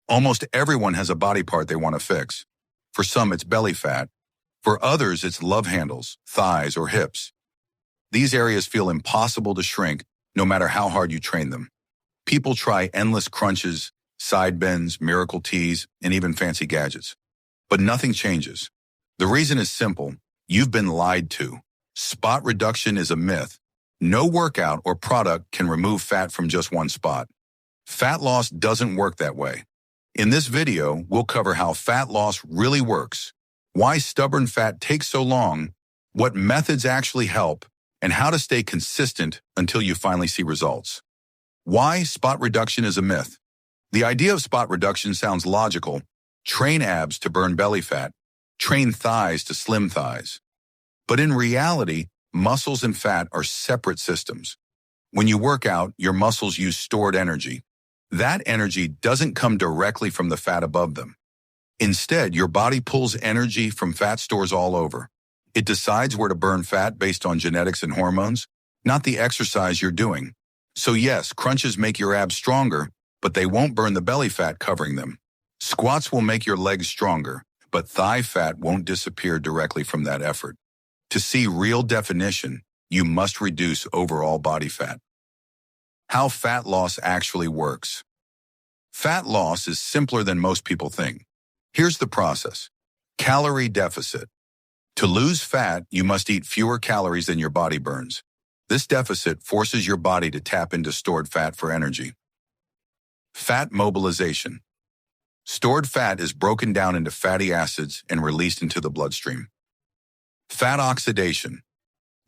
Almost everyone has a body part they want to fix. For some, it's belly fat. For others, it's love handles, thighs, or hips. These areas feel impossible to shrink, no matter how hard you train them. People try endless crunches, side bends, miracle teas, and even fancy gadgets. But nothing changes. The reason is simple. You've been lied to. Spot reduction is a myth. No workout or product can remove fat from just one spot. Fat loss doesn't work that way. In this video, we'll cover how fat loss really works, why stubborn fat takes so long, what methods actually help, and how to stay consistent until you finally see results. Why spot reduction is a myth. The idea of spot reduction sounds logical. Train abs to burn belly fat. Train thighs to slim thighs. But in reality, muscles and fat are separate systems. When you work out, your muscles use stored energy. That energy doesn't come directly from the fat above them. Instead, your body pulls energy from fat stores all over. It decides where to burn fat based on genetics and hormones, not the exercise you're doing. So yes, crunches make your abs stronger, but they won't burn the belly fat covering them. Squats will make your legs stronger, but thigh fat won't disappear directly from that effort. To see real definition, you must reduce overall body fat. How fat loss actually works. Fat loss is simpler than most people think. Here's the process. Calorie deficit. To lose fat, you must eat fewer calories than your body burns. This deficit forces your body to tap into stored fat for energy. Fat mobilization. Stored fat is broken down into fatty acids and released into the bloodstream. Fat oxidation.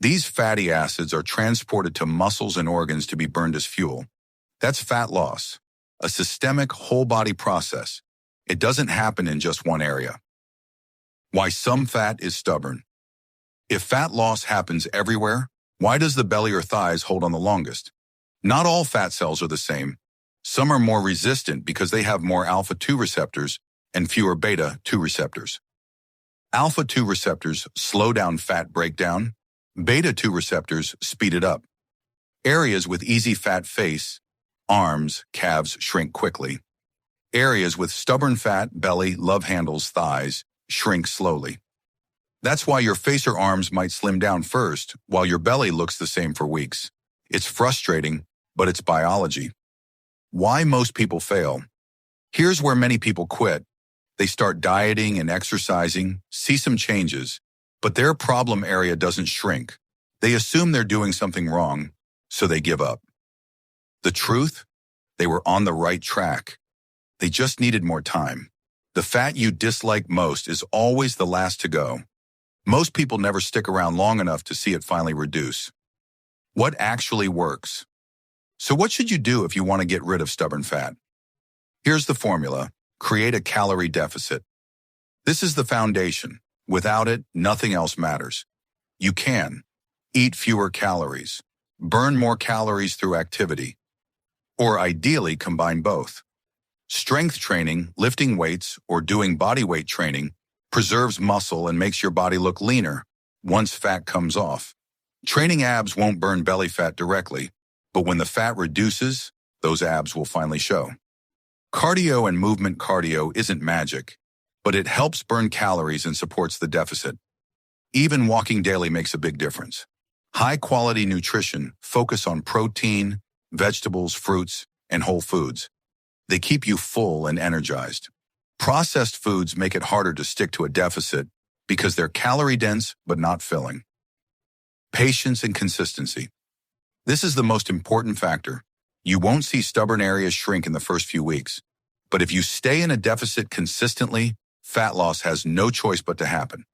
These fatty acids are transported to muscles and organs to be burned as fuel. That's fat loss, a systemic whole-body process. It doesn't happen in just one area. Why some fat is stubborn. If fat loss happens everywhere, why does the belly or thighs hold on the longest? Not all fat cells are the same. Some are more resistant because they have more alpha-2 receptors and fewer beta-2 receptors. Alpha-2 receptors slow down fat breakdown. Beta-2 receptors speed it up. Areas with easy fat face, arms, calves shrink quickly. Areas with stubborn fat, belly, love handles, thighs, shrink slowly. That's why your face or arms might slim down first, while your belly looks the same for weeks. It's frustrating, but it's biology. Why most people fail. Here's where many people quit. They start dieting and exercising, see some changes, but their problem area doesn't shrink. They assume they're doing something wrong, so they give up. The truth? They were on the right track. They just needed more time. The fat you dislike most is always the last to go. Most people never stick around long enough to see it finally reduce. What actually works? So what should you do if you want to get rid of stubborn fat? Here's the formula. Create a calorie deficit. This is the foundation. Without it, nothing else matters. You can eat fewer calories, burn more calories through activity, or ideally combine both. Strength training, lifting weights, or doing body weight training preserves muscle and makes your body look leaner once fat comes off. Training abs won't burn belly fat directly, but when the fat reduces, those abs will finally show. Cardio and movement cardio isn't magic, but it helps burn calories and supports the deficit. Even walking daily makes a big difference. High-quality nutrition focus on protein, vegetables, fruits, and whole foods. They keep you full and energized. Processed foods make it harder to stick to a deficit because they're calorie-dense but not filling. Patience and consistency. This is the most important factor. You won't see stubborn areas shrink in the first few weeks, but if you stay in a deficit consistently, fat loss has no choice but to happen.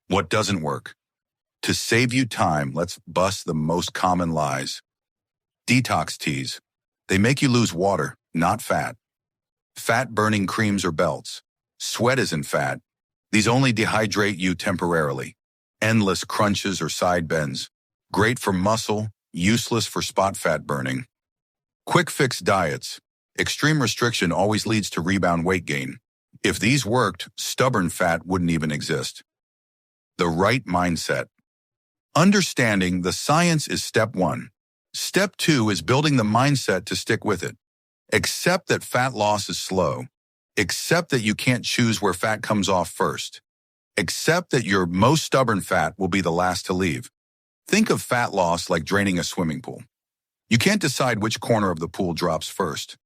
What doesn't work? To save you time, let's bust the most common lies. Detox teas. They make you lose water, not fat. Fat-burning creams or belts. Sweat isn't fat. These only dehydrate you temporarily. Endless crunches or side bends. Great for muscle, useless for spot fat burning. Quick fix diets. Extreme restriction always leads to rebound weight gain. If these worked, stubborn fat wouldn't even exist. The right mindset. Understanding the science is step one. Step two is building the mindset to stick with it. Accept that fat loss is slow. Accept that you can't choose where fat comes off first. Accept that your most stubborn fat will be the last to leave. Think of fat loss like draining a swimming pool. You can't decide which corner of the pool drops first.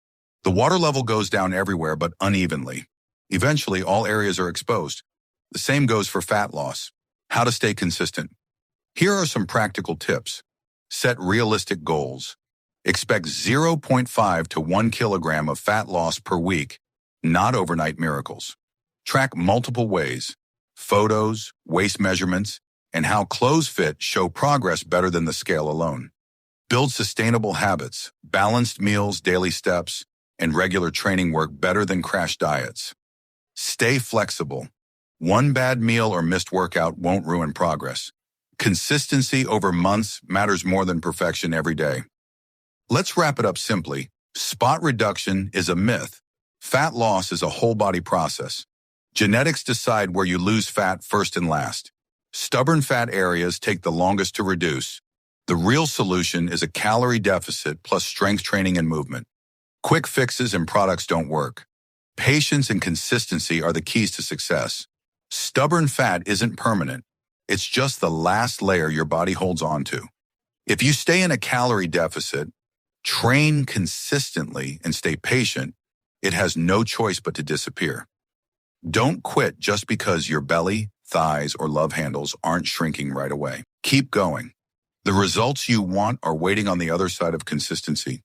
The water level goes down everywhere but unevenly. Eventually, all areas are exposed. The same goes for fat loss. How to stay consistent. Here are some practical tips. Set realistic goals. Expect 0.5 to 1 kilogram of fat loss per week, not overnight miracles. Track multiple ways. Photos, waist measurements, and how clothes fit show progress better than the scale alone. Build sustainable habits. Balanced meals, daily steps, and regular training work better than crash diets. Stay flexible. One bad meal or missed workout won't ruin progress. Consistency over months matters more than perfection every day. Let's wrap it up simply. Spot reduction is a myth. Fat loss is a whole body process. Genetics decide where you lose fat first and last. Stubborn fat areas take the longest to reduce. The real solution is a calorie deficit plus strength training and movement. Quick fixes and products don't work. Patience and consistency are the keys to success. Stubborn fat isn't permanent. It's just the last layer your body holds on to. If you stay in a calorie deficit, train consistently, and stay patient, it has no choice but to disappear. Don't quit just because your belly, thighs, or love handles aren't shrinking right away. Keep going. The results you want are waiting on the other side of consistency.